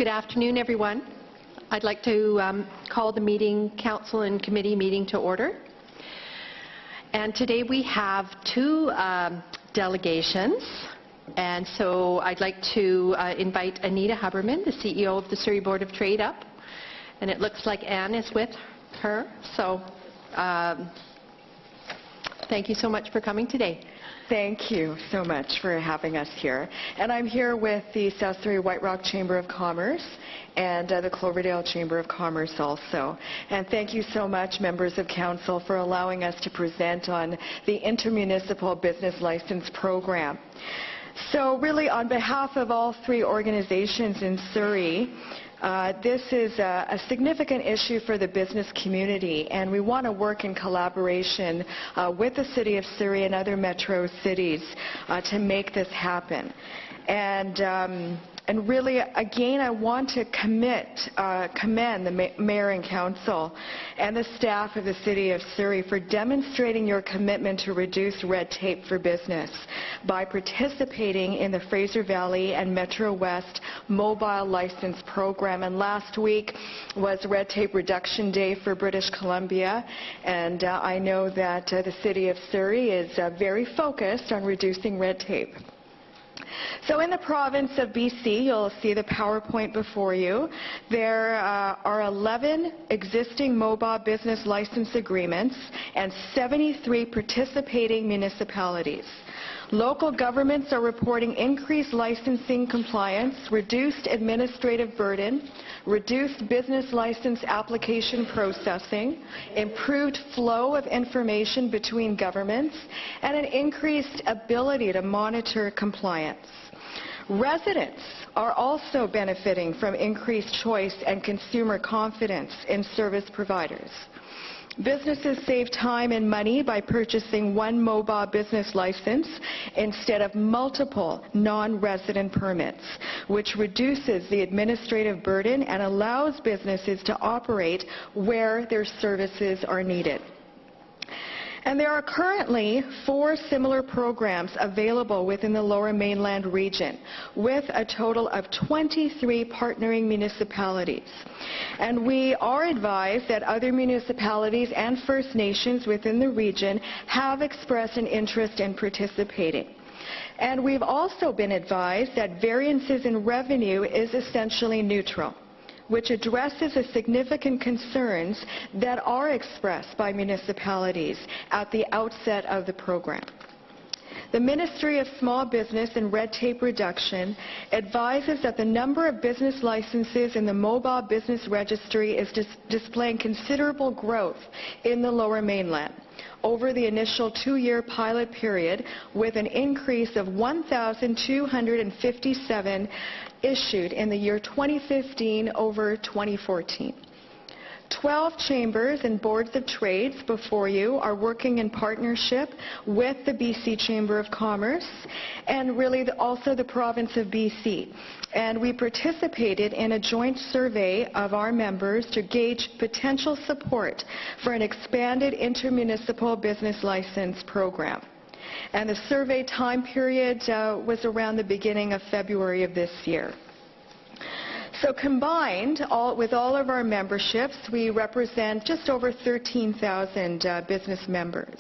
Good afternoon, everyone. I'd like to call the Council and Committee meeting to order. And today we have two delegations. And so I'd like to invite Anita Huberman, the CEO of the Surrey Board of Trade, up. And it looks like Anne is with her. So thank you so much for coming today. Thank you so much for having us here. And I'm here with the South Surrey White Rock Chamber of Commerce and the Cloverdale Chamber of Commerce also. And thank you so much, members of Council, for allowing us to present on the Intermunicipal Business License Program. So really, on behalf of all three organizations in Surrey, this is a significant issue for the business community, and we want to work in collaboration with the City of Surrey and other metro cities to make this happen. And really, again, I want to commend the Mayor and Council and the staff of the City of Surrey for demonstrating your commitment to reduce red tape for business by participating in the Fraser Valley and Metro West Mobile License Program. And last week was Red Tape Reduction Day for British Columbia, and I know that the City of Surrey is very focused on reducing red tape. So in the province of BC, you'll see the PowerPoint before you. There are 11 existing mobile business license agreements and 73 participating municipalities. Local governments are reporting increased licensing compliance, reduced administrative burden, reduced business license application processing, improved flow of information between governments, and an increased ability to monitor compliance. Residents are also benefiting from increased choice and consumer confidence in service providers. Businesses save time and money by purchasing one mobile business license instead of multiple non-resident permits, which reduces the administrative burden and allows businesses to operate where their services are needed. And there are currently 4 similar programs available within the Lower Mainland region, with a total of 23 partnering municipalities. And we are advised that other municipalities and First Nations within the region have expressed an interest in participating. And we've also been advised that variances in revenue is essentially neutral, which addresses the significant concerns that are expressed by municipalities at the outset of the program. The Ministry of Small Business and Red Tape Reduction advises that the number of business licenses in the Mobile Business Registry is displaying considerable growth in the Lower Mainland over the initial 2-year pilot period, with an increase of 1,257 issued in the year 2015 over 2014. 12 chambers and boards of trades before you are working in partnership with the BC Chamber of Commerce and really also the province of BC. And we participated in a joint survey of our members to gauge potential support for an expanded intermunicipal business license program. And the survey time period was around the beginning of February of this year. So combined, with all of our memberships, we represent just over 13,000 business members.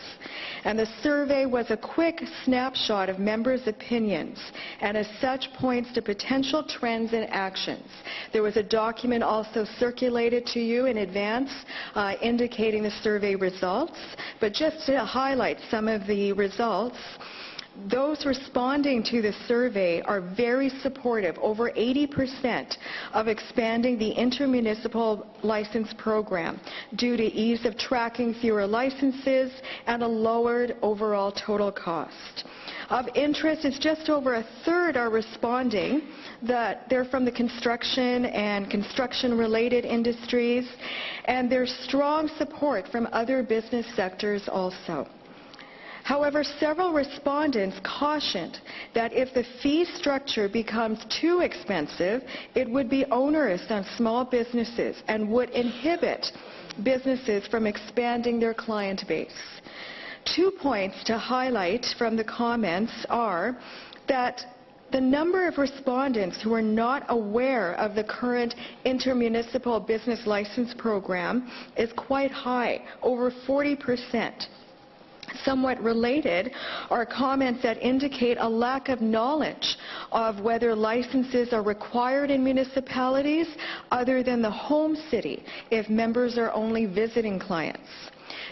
And the survey was a quick snapshot of members' opinions, and as such points to potential trends and actions. There was a document also circulated to you in advance indicating the survey results, but just to highlight some of the results, those responding to the survey are very supportive, over 80%, of expanding the intermunicipal license program due to ease of tracking fewer licenses and a lowered overall total cost. Of interest is just over a third are responding that they're from the construction and construction-related industries, and there's strong support from other business sectors also. However, several respondents cautioned that if the fee structure becomes too expensive, it would be onerous on small businesses and would inhibit businesses from expanding their client base. 2 points to highlight from the comments are that The number of respondents who are not aware of the current intermunicipal business license program is quite high, over 40%. Somewhat related are comments that indicate a lack of knowledge of whether licenses are required in municipalities other than the home city if members are only visiting clients.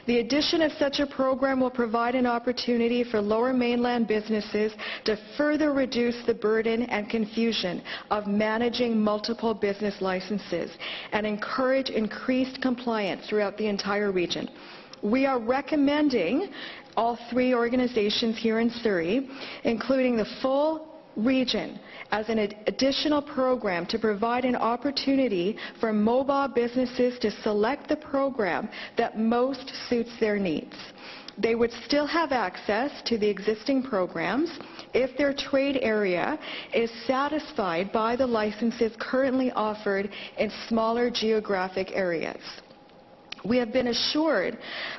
The addition of such a program will provide an opportunity for Lower Mainland businesses to further reduce the burden and confusion of managing multiple business licenses and encourage increased compliance throughout the entire region. We are recommending all three organizations here in Surrey, including the full region, as an additional program to provide an opportunity for mobile businesses to select the program that most suits their needs. They would still have access to the existing programs if their trade area is satisfied by the licenses currently offered in smaller geographic areas. We have been assured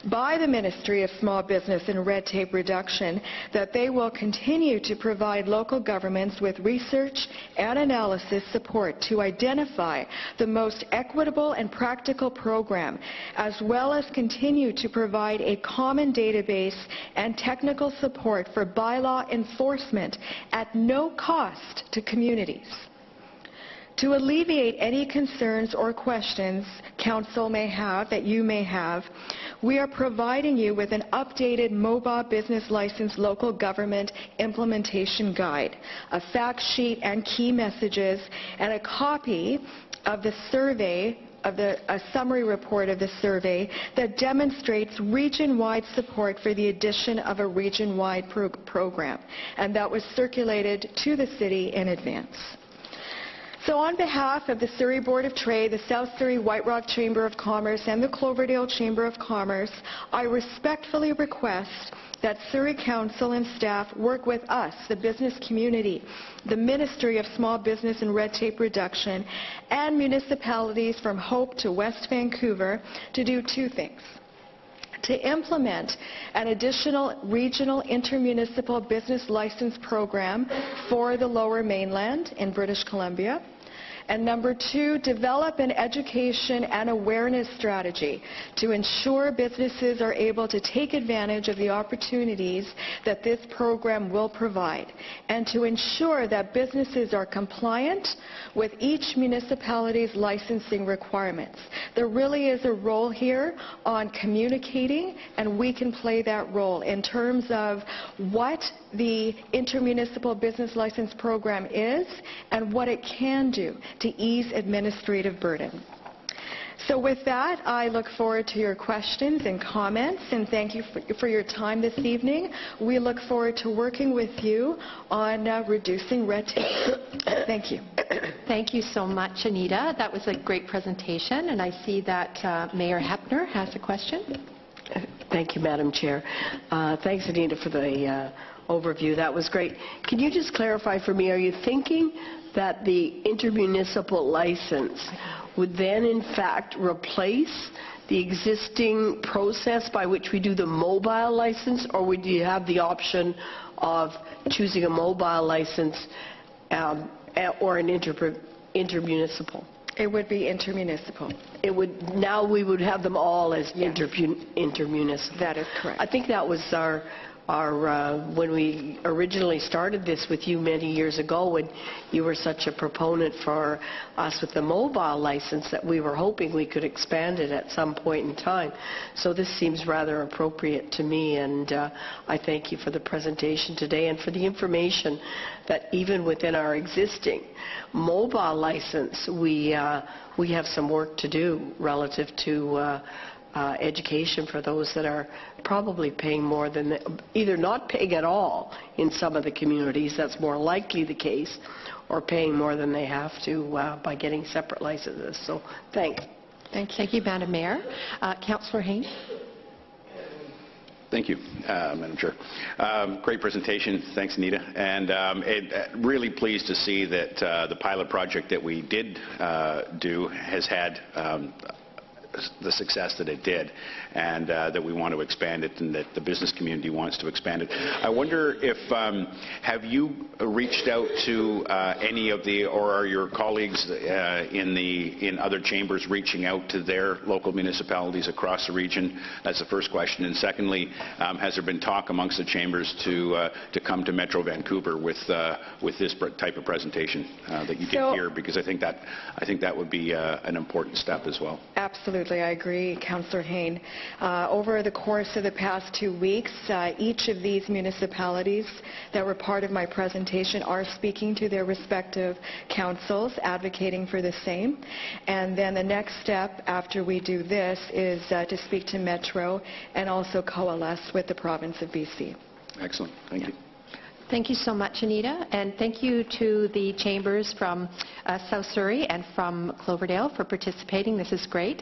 by the Ministry of Small Business and Red Tape Reduction that they will continue to provide local governments with research and analysis support to identify the most equitable and practical program, as well as continue to provide a common database and technical support for bylaw enforcement at no cost to communities. To alleviate any concerns or questions Council may have, that you may have, we are providing you with an updated Mobile Business License Local Government Implementation Guide, a fact sheet and key messages, and a copy of the survey a summary report of the survey that demonstrates region-wide support for the addition of a region-wide program, and that was circulated to the city in advance. So on behalf of the Surrey Board of Trade, the South Surrey White Rock Chamber of Commerce, and the Cloverdale Chamber of Commerce, I respectfully request that Surrey Council and staff work with us, the business community, the Ministry of Small Business and Red Tape Reduction, and municipalities from Hope to West Vancouver to do two things: to implement an additional regional intermunicipal business license program for the Lower Mainland in British Columbia, and number two, develop an education and awareness strategy to ensure businesses are able to take advantage of the opportunities that this program will provide, and to ensure that businesses are compliant with each municipality's licensing requirements. There really is a role here on communicating, and we can play that role in terms of what the intermunicipal business license program is and what it can do to ease administrative burden. So with that, I look forward to your questions and comments, and thank you for your time this evening. We look forward to working with you on reducing red tape. Thank you. Thank you so much, Anita. That was a great presentation, and I see that Mayor Hepner has a question. Thank you, Madam Chair. Thanks, Anita, for the overview. That was great. Can you just clarify for me, are you thinking that the intermunicipal license would then in fact replace the existing process by which we do the mobile license, or would you have the option of choosing a mobile license or an intermunicipal? It would be intermunicipal. It would, now we would have them all as intermunicipal. That is correct. I think that was our when we originally started this with you many years ago, when you were such a proponent for us with the mobile license, that we were hoping we could expand it at some point in time. So this seems rather appropriate to me, and I thank you for the presentation today and for the information that even within our existing mobile license, we have some work to do relative to education for those that are probably paying more than, either not paying at all in some of the communities, that's more likely the case, or paying more than they have to by getting separate licenses. So thanks. Thank you, Madam Mayor. Councillor Haynes. Thank you, Madam Chair. Great presentation. Thanks, Anita. And really pleased to see that the pilot project that we did do has had the success that it did, and that we want to expand it, and that the business community wants to expand it. I wonder if, have you reached out to any of the, or are your colleagues in other chambers reaching out to their local municipalities across the region? That's the first question. And secondly, has there been talk amongst the chambers to come to Metro Vancouver with this type of presentation that you did here? Because I think that would be an important step as well. Absolutely, I agree, Councillor Hain. Over the course of the past 2 weeks, each of these municipalities that were part of my presentation are speaking to their respective councils, advocating for the same. And then the next step after we do this is to speak to Metro and also coalesce with the province of BC. Excellent. Thank you. Thank you so much, Anita, and thank you to the chambers from South Surrey and from Cloverdale for participating. This is great,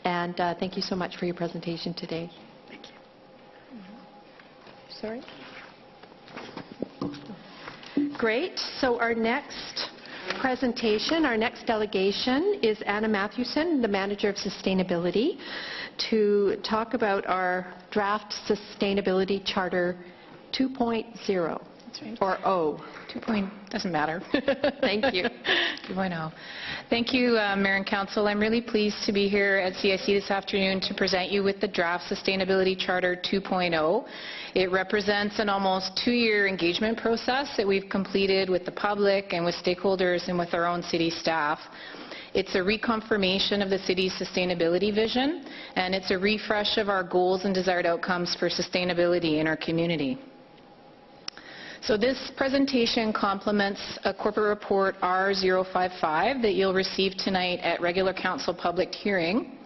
and thank you so much for your presentation today. Thank you. Sorry. Great. So our next presentation, our next delegation is Anna Matthewson, the Manager of Sustainability, to talk about our draft Sustainability Charter 2.0. That's right. Or O. 2. Doesn't matter. Thank you. 2.0. Thank you, Mayor and Council. I'm really pleased to be here at CIC this afternoon to present you with the draft Sustainability Charter 2.0. It represents an almost 2-year engagement process that we've completed with the public and with stakeholders and with our own city staff. It's a reconfirmation of the city's sustainability vision, and it's a refresh of our goals and desired outcomes for sustainability in our community. So this presentation complements a corporate report R055 that you'll receive tonight at regular council public hearing.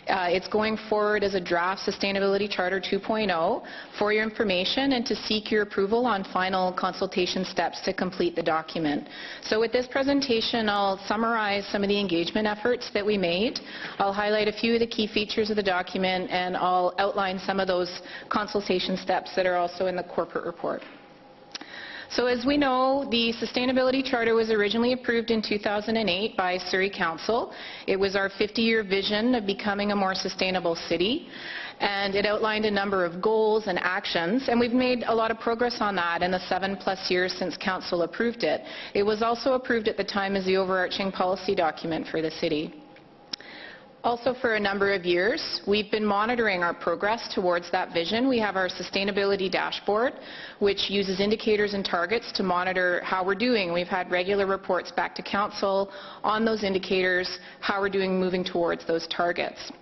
It's going forward as a draft Sustainability Charter 2.0 for your information and to seek your approval on final consultation steps to complete the document. So with this presentation, I'll summarize some of the engagement efforts that we made. I'll highlight a few of the key features of the document, and I'll outline some of those consultation steps that are also in the corporate report. So as we know, the Sustainability Charter was originally approved in 2008 by Surrey Council. It was our 50-year vision of becoming a more sustainable city, and it outlined a number of goals and actions, and we've made a lot of progress on that in the 7+ years since Council approved it. It was also approved at the time as the overarching policy document for the city. Also, for a number of years, we've been monitoring our progress towards that vision. We have our sustainability dashboard, which uses indicators and targets to monitor how we're doing. We've had regular reports back to Council on those indicators, how we're doing moving towards those targets.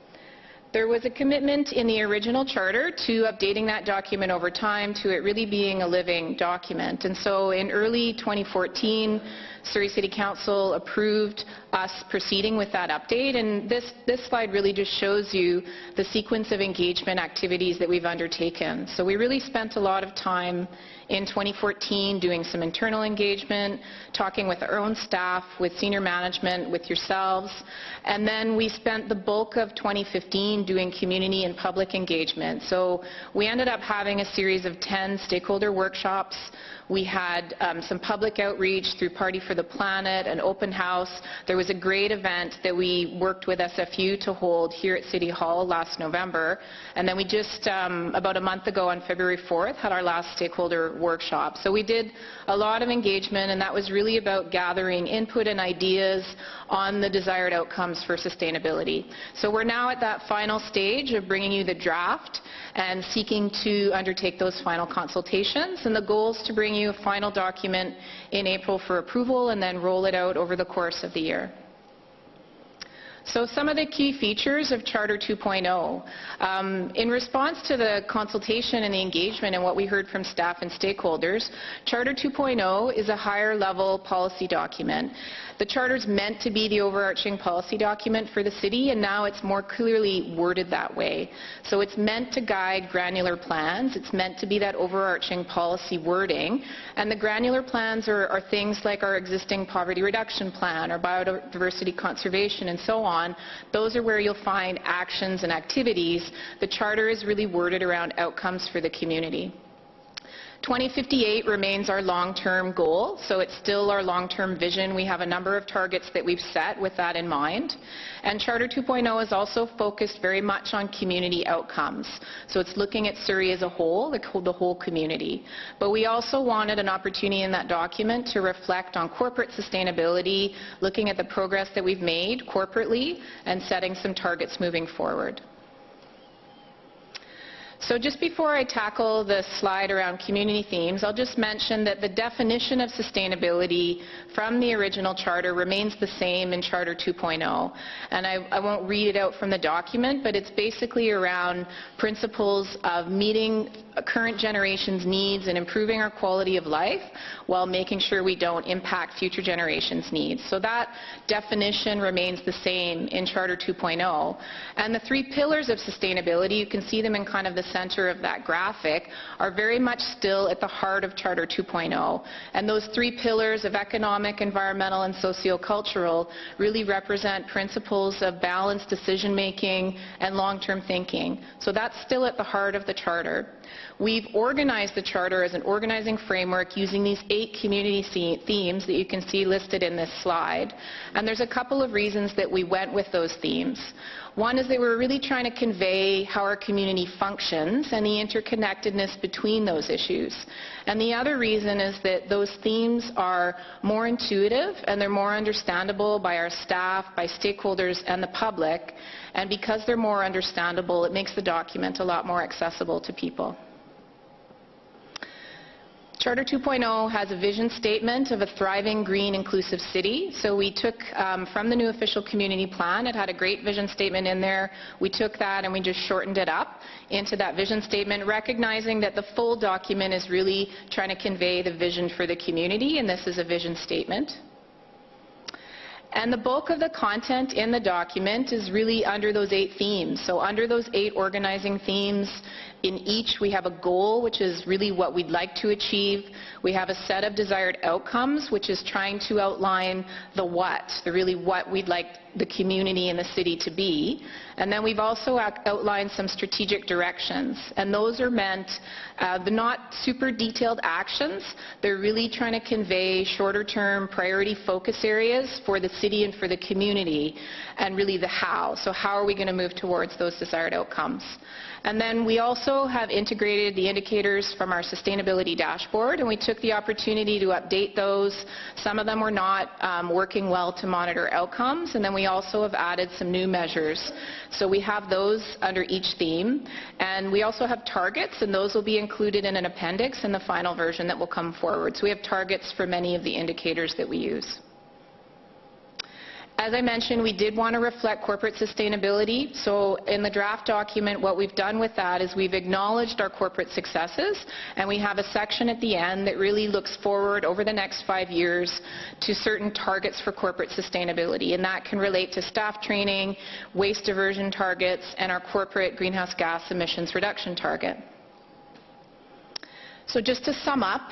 There was a commitment in the original charter to updating that document over time, to it really being a living document. And so in early 2014, Surrey City Council approved us proceeding with that update, and this slide really just shows you the sequence of engagement activities that we've undertaken. So we really spent a lot of time in 2014 doing some internal engagement, talking with our own staff, with senior management, with yourselves, and then we spent the bulk of 2015 doing community and public engagement. So we ended up having a series of 10 stakeholder workshops. We had some public outreach through Party for the Planet, an open house. There was a great event that we worked with SFU to hold here at City Hall last November. And then we just, about a month ago on February 4th, had our last stakeholder workshop. So we did a lot of engagement, and that was really about gathering input and ideas on the desired outcomes for sustainability. So we're now at that final stage of bringing you the draft and seeking to undertake those final consultations. And the goal is to bring you a final document in April for approval and then roll it out over the course of the year. So some of the key features of Charter 2.0. In response to the consultation and the engagement and what we heard from staff and stakeholders, Charter 2.0 is a higher level policy document. The Charter is meant to be the overarching policy document for the city, and now it's more clearly worded that way. So it's meant to guide granular plans. It's meant to be that overarching policy wording. And the granular plans are things like our existing poverty reduction plan, our biodiversity conservation, and so on. Those are where you'll find actions and activities. The Charter is really worded around outcomes for the community. 2058 remains our long-term goal, so it's still our long-term vision. We have a number of targets that we've set with that in mind. And Charter 2.0 is also focused very much on community outcomes. So it's looking at Surrey as a whole, the whole community. But we also wanted an opportunity in that document to reflect on corporate sustainability, looking at the progress that we've made corporately, and setting some targets moving forward. So just before I tackle the slide around community themes, I'll just mention that the definition of sustainability from the original charter remains the same in Charter 2.0. And I won't read it out from the document, but it's basically around principles of meeting current generation's needs and improving our quality of life while making sure we don't impact future generations' needs. So that definition remains the same in Charter 2.0. And the three pillars of sustainability, you can see them in kind of the center of that graphic, are very much still at the heart of Charter 2.0. And those three pillars of economic, environmental, and socio-cultural really represent principles of balanced decision-making and long-term thinking. So that's still at the heart of the Charter. We've organized the Charter as an organizing framework using these 8 community themes that you can see listed in this slide. And there's a couple of reasons that we went with those themes. One is that we're really trying to convey how our community functions and the interconnectedness between those issues. And the other reason is that those themes are more intuitive and they're more understandable by our staff, by stakeholders, and the public. And because they're more understandable, it makes the document a lot more accessible to people. Charter 2.0 has a vision statement of a thriving, green, inclusive city. So we took from the new official community plan, it had a great vision statement in there. We took that and we just shortened it up into that vision statement, recognizing that the full document is really trying to convey the vision for the community, and this is a vision statement. And the bulk of the content in the document is really under those 8 themes. So under those 8 organizing themes, in each we have a goal, which is really what we'd like to achieve. We have a set of desired outcomes, which is trying to outline the what, really what we'd like the community and the city to be. And then we've also outlined some strategic directions. And those are meant, they're not super detailed actions. They're really trying to convey shorter-term priority focus areas for the city and for the community, and really the how. So how are we going to move towards those desired outcomes? And then we also have integrated the indicators from our sustainability dashboard, and we took the opportunity to update those. Some of them were not working well to monitor outcomes, and then we also have added some new measures. So we have those under each theme, and we also have targets, and those will be included in an appendix in the final version that will come forward. So we have targets for many of the indicators that we use. As I mentioned, we did want to reflect corporate sustainability. So in the draft document, what we've done with that is we've acknowledged our corporate successes, and we have a section at the end that really looks forward over the next 5 years to certain targets for corporate sustainability. And that can relate to staff training, waste diversion targets, and our corporate greenhouse gas emissions reduction target. So just to sum up,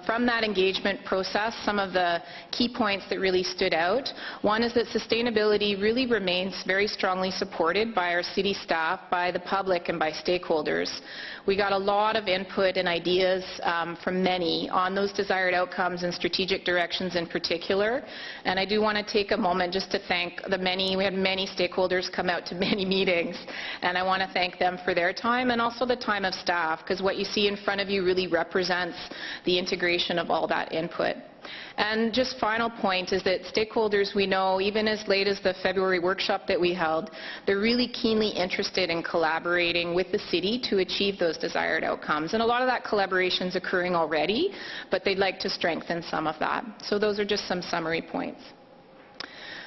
from that engagement process, some of the key points that really stood out. One is that sustainability really remains very strongly supported by our city staff, by the public, and by stakeholders. We got a lot of input and ideas from many on those desired outcomes and strategic directions in particular. And I do want to take a moment just to thank we had many stakeholders come out to many meetings, and I want to thank them for their time and also the time of staff, because what you see in front of you really represents the integration of all that input. And just final point is that stakeholders, we know, even as late as the February workshop that we held, they're really keenly interested in collaborating with the city to achieve those desired outcomes. And a lot of that collaboration is occurring already, but they'd like to strengthen some of that. So those are just some summary points.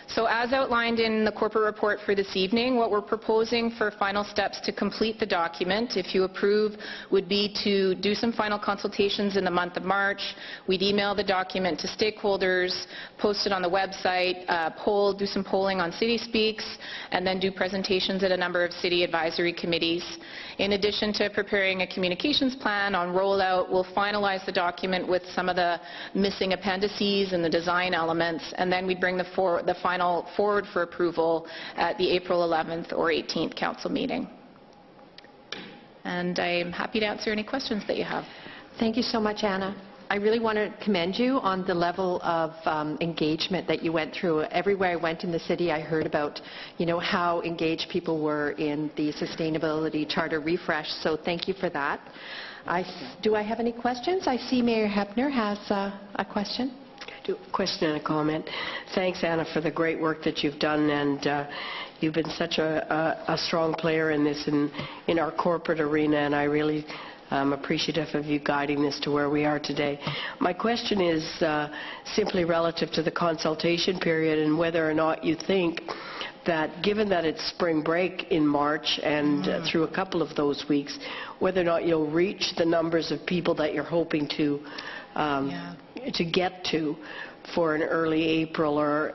So as outlined in the corporate report for this evening, what we're proposing for final steps to complete the document, if you approve, would be to do some final consultations in the month of March. We'd email the document to stakeholders, post it on the website, do some polling on City Speaks, and then do presentations at a number of city advisory committees. In addition to preparing a communications plan on rollout, we'll finalize the document with some of the missing appendices and the design elements, and then we bring the final forward for approval at the April 11th or 18th council meeting. And I'm happy to answer any questions that you have. Thank you so much, Anna. I really want to commend you on the level of engagement that you went through. Everywhere I went in the city, I heard about, how engaged people were in the Sustainability Charter refresh, so thank you for that. Do I have any questions? I see Mayor Hepner has a question. Question and a comment. Thanks, Anna, for the great work that you've done, and you've been such a strong player in this in our corporate arena, and I really am appreciative of you guiding this to where we are today. My question is simply relative to the consultation period and whether or not you think that, given that it's spring break in March and through a couple of those weeks, whether or not you'll reach the numbers of people that you're hoping to get to for an early April, or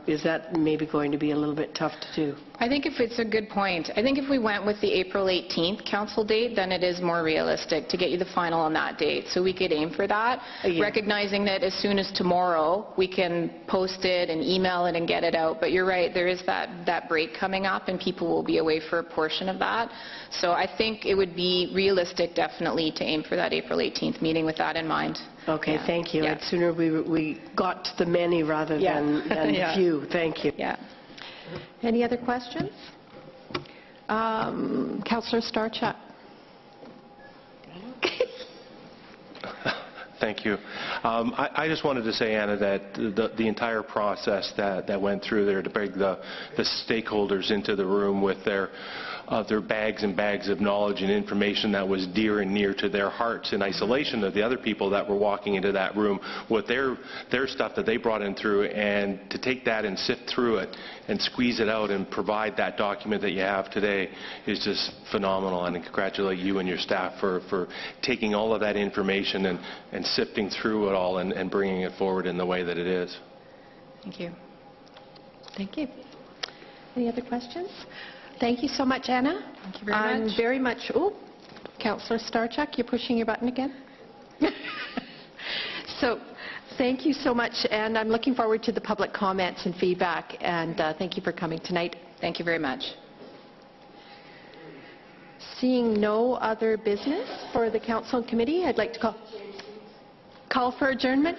is that maybe going to be a little bit tough to do? I think it's a good point. I think if we went with the April 18th council date, then it is more realistic to get you the final on that date. So we could aim for that, recognizing that as soon as tomorrow we can post it and email it and get it out. But you're right, there is that break coming up and people will be away for a portion of that. So I think it would be realistic definitely to aim for that April 18th meeting with that in mind. Okay, thank you. It's sooner we got to the many rather than the few. Thank you. Yeah. Any other questions? Councillor Starchuk. Thank you. I just wanted to say, Anna, that the entire process that went through there to bring the stakeholders into the room with their bags and bags of knowledge and information that was dear and near to their hearts, in isolation of the other people that were walking into that room with their stuff that they brought in through, and to take that and sift through it and squeeze it out and provide that document that you have today is just phenomenal. And I congratulate you and your staff for taking all of that information and sifting through it all and bringing it forward in the way that it is. Thank you. Thank you. Any other questions? Thank you so much, Anna. Thank you very much. I'm very much... Oh, Councillor Starchuk, you're pushing your button again? So, thank you so much, and I'm looking forward to the public comments and feedback, and thank you for coming tonight. Thank you very much. Seeing no other business for the Council and Committee, I'd like to call for adjournment.